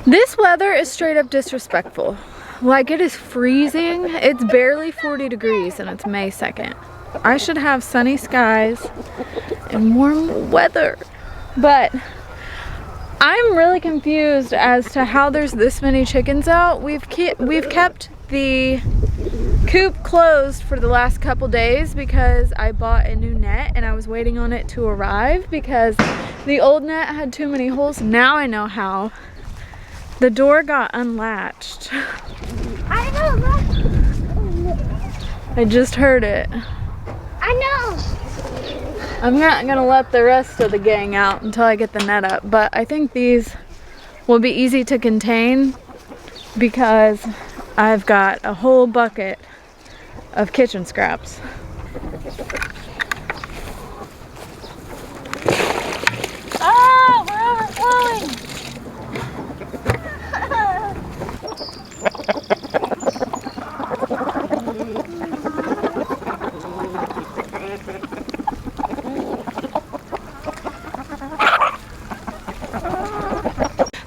This weather is straight up disrespectful. Like, it is freezing. It's barely 40 degrees and it's May 2nd. I should have sunny skies and warm weather. But I'm really confused as to how there's this many chickens out. We've kept the coop closed for the last couple days because I bought a new net and I was waiting on it to arrive because the old net had too many holes. Now I know how. The door got unlatched. I know. I just heard it. I know. I'm not gonna let the rest of the gang out until I get the net up, but I think these will be easy to contain because I've got a whole bucket of kitchen scraps. Oh, we're overflowing.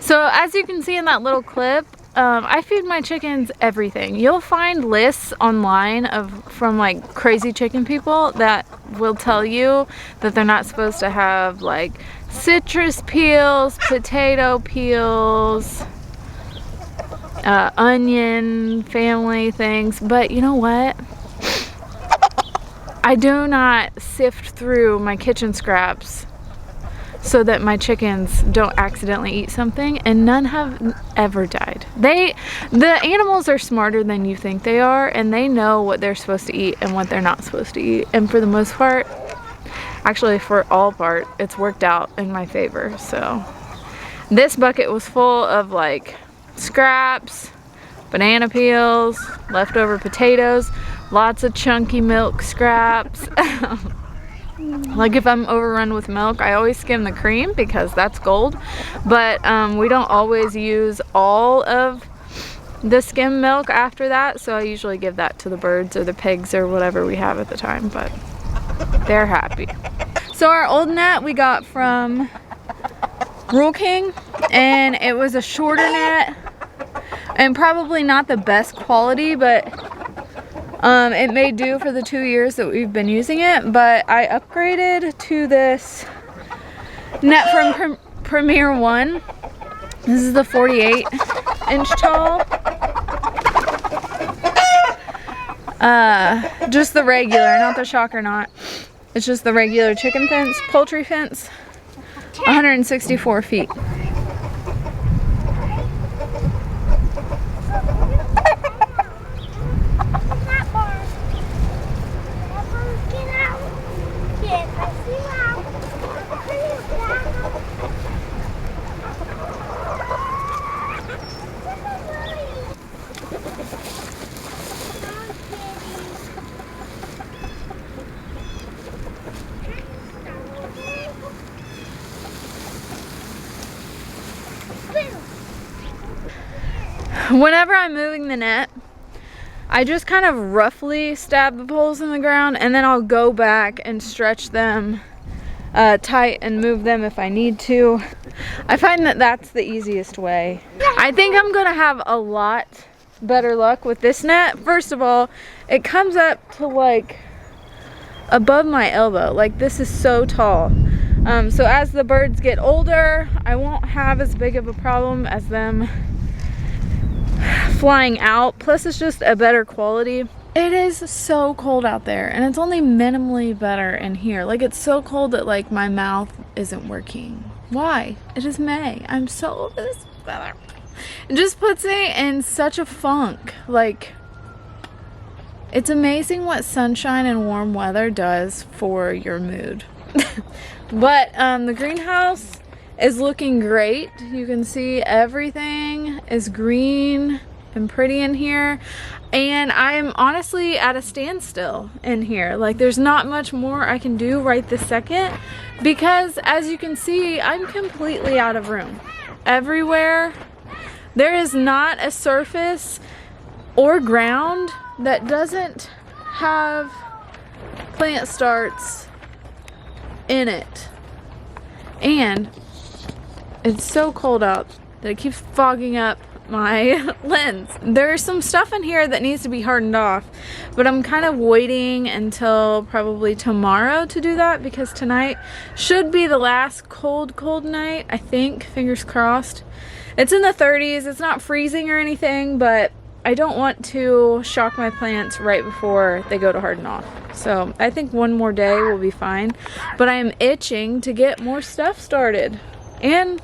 So as you can see in that little clip, I feed my chickens everything. You'll find lists online from like crazy chicken people that will tell you that they're not supposed to have like citrus peels, potato peels, onion family things, but you know what? I do not sift through my kitchen scraps so that my chickens don't accidentally eat something, and none have ever died. The animals are smarter than you think they are, and they know what they're supposed to eat and what they're not supposed to eat, and for the most part, actually for all part, it's worked out in my favor. So this bucket was full of like scraps, banana peels, leftover potatoes, lots of chunky milk scraps. Like if I'm overrun with milk, I always skim the cream because that's gold, but we don't always use all of the skim milk after that, so I usually give that to the birds or the pigs or whatever we have at the time, but they're happy. So our old net we got from Rural King, and it was a shorter net and probably not the best quality, but it may do for the 2 years that we've been using it. But I upgraded to this net from Premier One. This is the 48-inch tall. Just the regular, not the shocker knot. It's just the regular chicken fence, poultry fence, 164 feet. Whenever I'm moving the net, I just kind of roughly stab the poles in the ground, and then I'll go back and stretch them tight and move them if I need to. I find that that's the easiest way. I think I'm gonna have a lot better luck with this net. First of all, it comes up to like above my elbow. Like, this is so tall. So as the birds get older, I won't have as big of a problem as them flying out. Plus it's just a better quality. It is so cold out there, and it's only minimally better in here. Like, it's so cold that like my mouth isn't working. Why? It is May. I'm so over this weather. It just puts me in such a funk. Like, it's amazing what sunshine and warm weather does for your mood. But the greenhouse is looking great. You can see everything is green and pretty in here, and I'm honestly at a standstill in here. Like, there's not much more I can do right this second because, as you can see, I'm completely out of room. Everywhere there is not a surface or ground that doesn't have plant starts in it. And it's so cold out that it keeps fogging up my lens. There's some stuff in here that needs to be hardened off, but I'm kind of waiting until probably tomorrow to do that because tonight should be the last cold night, I think. Fingers crossed. It's in the 30s. It's not freezing or anything, but I don't want to shock my plants right before they go to harden off. So I think one more day will be fine, but I am itching to get more stuff started and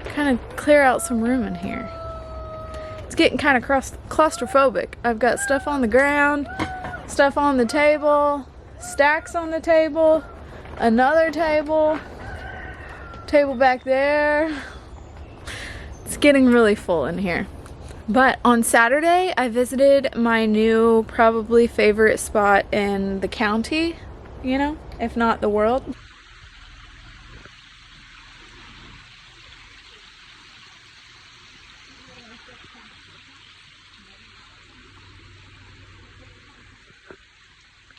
kind of clear out some room in here. It's getting kind of claustrophobic. I've got stuff on the ground, stuff on the table, stacks on the table, another table, table back there. It's getting really full in here. But on Saturday, I visited my new probably favorite spot in the county, you know, if not the world.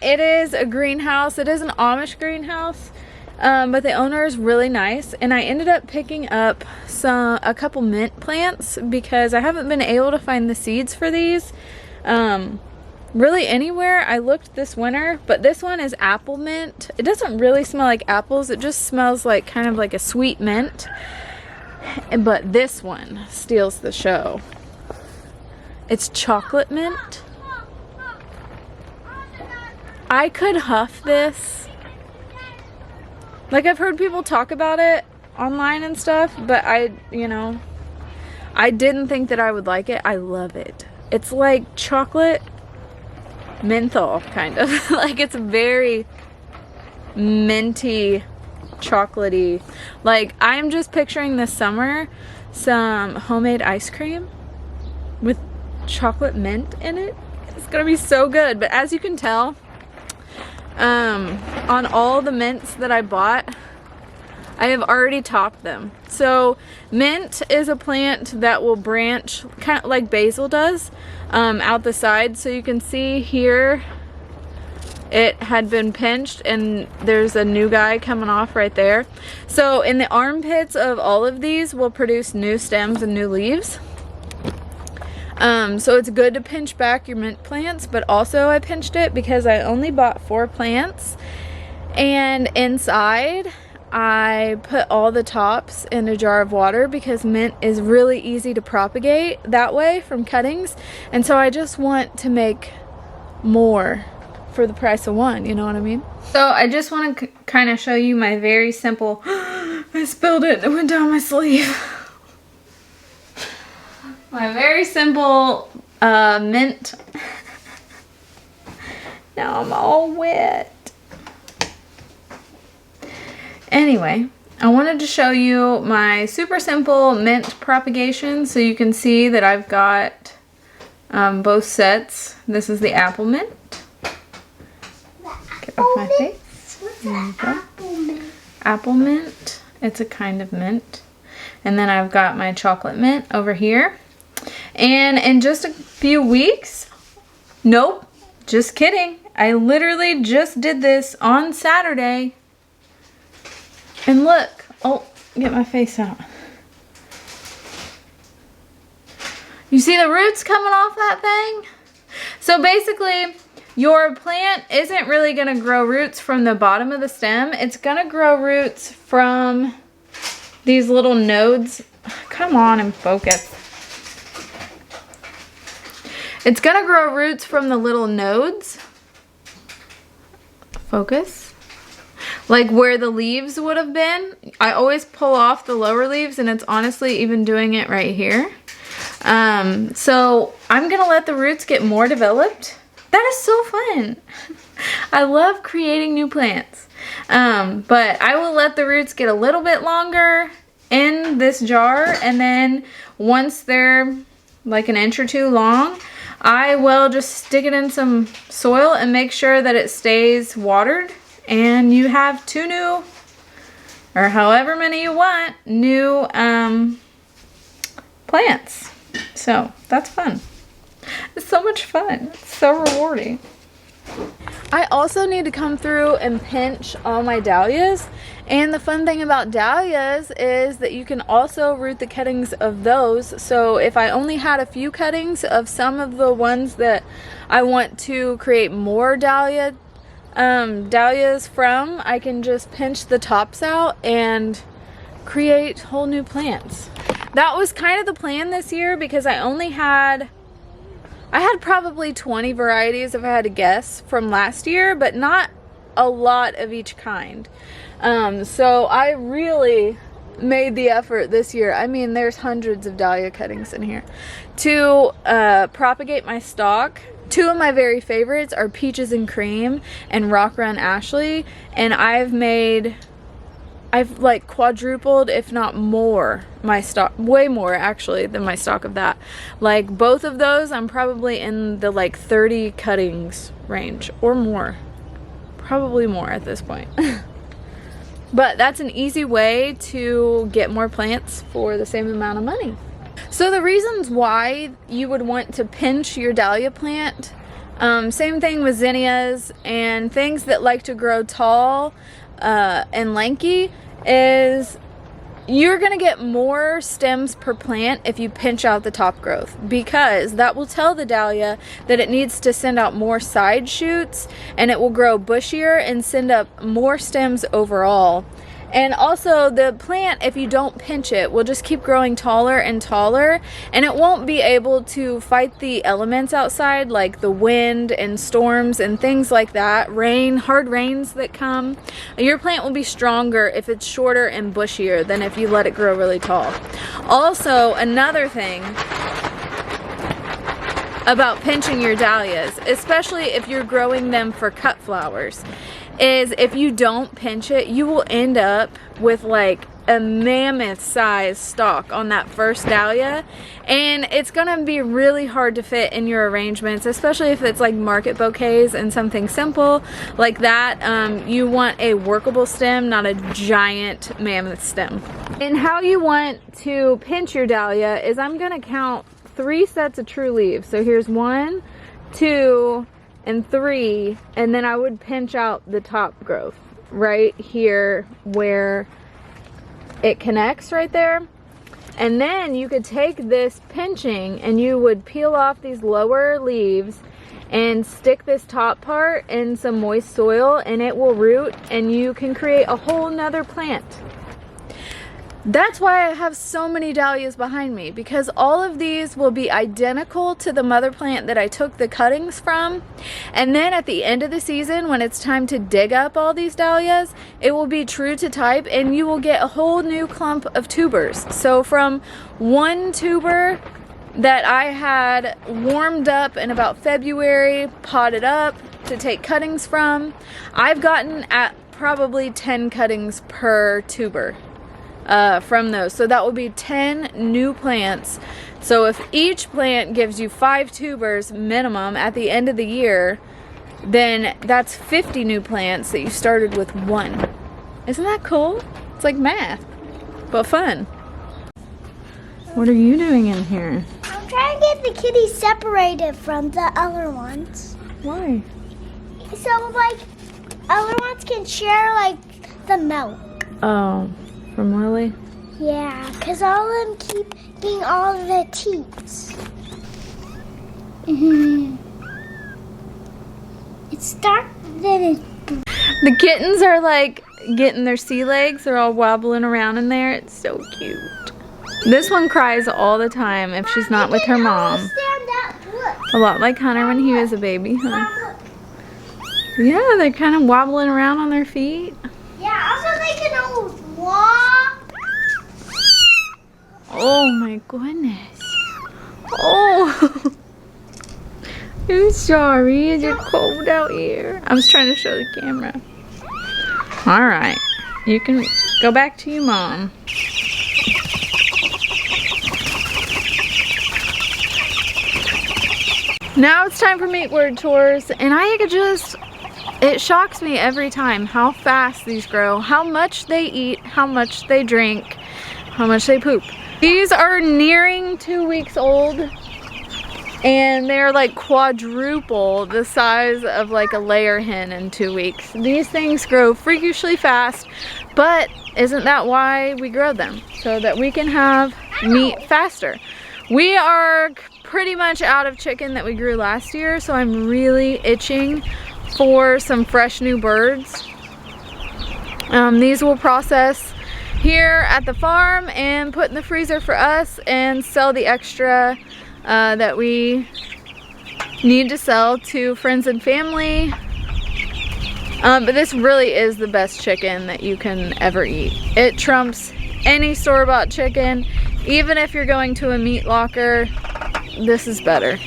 It is a greenhouse. It is an Amish greenhouse, but the owner is really nice. And I ended up picking up a couple mint plants because I haven't been able to find the seeds for these really anywhere. I looked this winter, but this one is apple mint. It doesn't really smell like apples. It just smells like kind of like a sweet mint. But this one steals the show. It's chocolate mint. I could huff this. Like, I've heard people talk about it online and stuff, but I didn't think that I would like it. I love it. It's like chocolate menthol, kind of. Like, it's very minty, chocolatey. Like, I'm just picturing this summer some homemade ice cream with chocolate mint in it. It's gonna be so good. But as you can tell, on all the mints that I bought, I have already topped them. So mint is a plant that will branch kind of like basil does out the side. So you can see here it had been pinched and there's a new guy coming off right there. So in the armpits of all of these will produce new stems and new leaves. So it's good to pinch back your mint plants, but also I pinched it because I only bought 4 plants, and inside I put all the tops in a jar of water because mint is really easy to propagate that way from cuttings, and so I just want to make more for the price of one, you know what I mean? So I just want to kind of show you my very simple I spilled it, it went down my sleeve. My very simple mint. Now I'm all wet. Anyway, I wanted to show you my super simple mint propagation so you can see that I've got both sets. This is the apple mint. Get off my face. There you go. Apple mint. It's a kind of mint. And then I've got my chocolate mint over here. And in just a few weeks, nope, just kidding. I literally just did this on Saturday. And look, oh, get my face out. You see the roots coming off that thing? So basically, your plant isn't really gonna grow roots from the bottom of the stem. It's gonna grow roots from these little nodes. Come on and focus. It's gonna grow roots from the little nodes. Focus. Like where the leaves would have been. I always pull off the lower leaves, and it's honestly even doing it right here. So I'm gonna let the roots get more developed. That is so fun. I love creating new plants. But I will let the roots get a little bit longer in this jar, and then once they're like an inch or 2 long, I will just stick it in some soil and make sure that it stays watered, and you have 2 new, or however many you want, new plants. So that's fun. It's so much fun. It's so rewarding. I also need to come through and pinch all my dahlias. And the fun thing about dahlias is that you can also root the cuttings of those. So if I only had a few cuttings of some of the ones that I want to create more dahlias from, I can just pinch the tops out and create whole new plants. That was kind of the plan this year because I had probably 20 varieties if I had to guess from last year, but not a lot of each kind. So I really made the effort this year. I mean, there's hundreds of dahlia cuttings in here to propagate my stock. Two of my very favorites are Peaches and Cream and Rock Run Ashley, and I've like quadrupled, if not more, my stock, way more actually than my stock of that. Like both of those, I'm probably in the like 30 cuttings range or more, probably more at this point. But that's an easy way to get more plants for the same amount of money. So the reasons why you would want to pinch your dahlia plant, same thing with zinnias and things that like to grow tall and lanky, is you're gonna get more stems per plant if you pinch out the top growth, because that will tell the dahlia that it needs to send out more side shoots, and it will grow bushier and send up more stems overall. And also the plant, if you don't pinch it, will just keep growing taller and taller, and it won't be able to fight the elements outside like the wind and storms and things like that, rain, hard rains that come. Your plant will be stronger if it's shorter and bushier than if you let it grow really tall. Also, another thing about pinching your dahlias, especially if you're growing them for cut flowers, is if you don't pinch it, you will end up with like a mammoth size stalk on that first dahlia, and it's gonna be really hard to fit in your arrangements, especially if it's like market bouquets and something simple like that. You want a workable stem, not a giant mammoth stem. And how you want to pinch your dahlia is, I'm gonna count 3 sets of true leaves. So here's 1, 2, and 3, and then I would pinch out the top growth right here where it connects right there. And then you could take this pinching and you would peel off these lower leaves and stick this top part in some moist soil, and it will root, and you can create a whole nother plant. That's why I have so many dahlias behind me, because all of these will be identical to the mother plant that I took the cuttings from. And then at the end of the season, when it's time to dig up all these dahlias, it will be true to type, and you will get a whole new clump of tubers. So from one tuber that I had warmed up in about February, potted up to take cuttings from, I've gotten at probably 10 cuttings per tuber. From those. So that will be 10 new plants. So if each plant gives you 5 tubers minimum at the end of the year, then that's 50 new plants that you started with 1. Isn't that cool? It's like math, but fun. What are you doing in here? I'm trying to get the kitties separated from the other ones. Why? So like other ones can share like the milk. Oh. From Lily? Yeah, because all of them keep getting all of the teats. It's dark, then it's... The kittens are like getting their sea legs. They're all wobbling around in there. It's so cute. This one cries all the time if she's not with her mom. Stand up. Look. A lot like Hunter when he was a baby, huh? Yeah, they're kind of wobbling around on their feet. Yeah, also they can all walk. Oh my goodness. Oh. I'm sorry. Is it cold out here? I was trying to show the camera. Alright. You can go back to your mom. Now it's time for meat word tours, and I could just... It shocks me every time how fast these grow, how much they eat, how much they drink, how much they poop. These are nearing 2 weeks old. and they're like quadruple the size of like a layer hen in 2 weeks. These things grow freakishly fast, but isn't that why we grow them? So that we can have meat faster. We are pretty much out of chicken that we grew last year, so I'm really itching for some fresh new birds. These will process here at the farm and put in the freezer for us and sell the extra that we need to sell to friends and family. But this really is the best chicken that you can ever eat. It trumps any store-bought chicken. Even if you're going to a meat locker, this is better.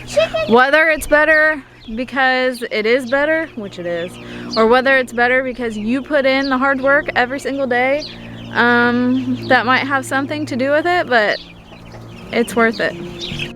Whether it's better because it is better, which it is, or whether it's better because you put in the hard work every single day, that might have something to do with it, but it's worth it.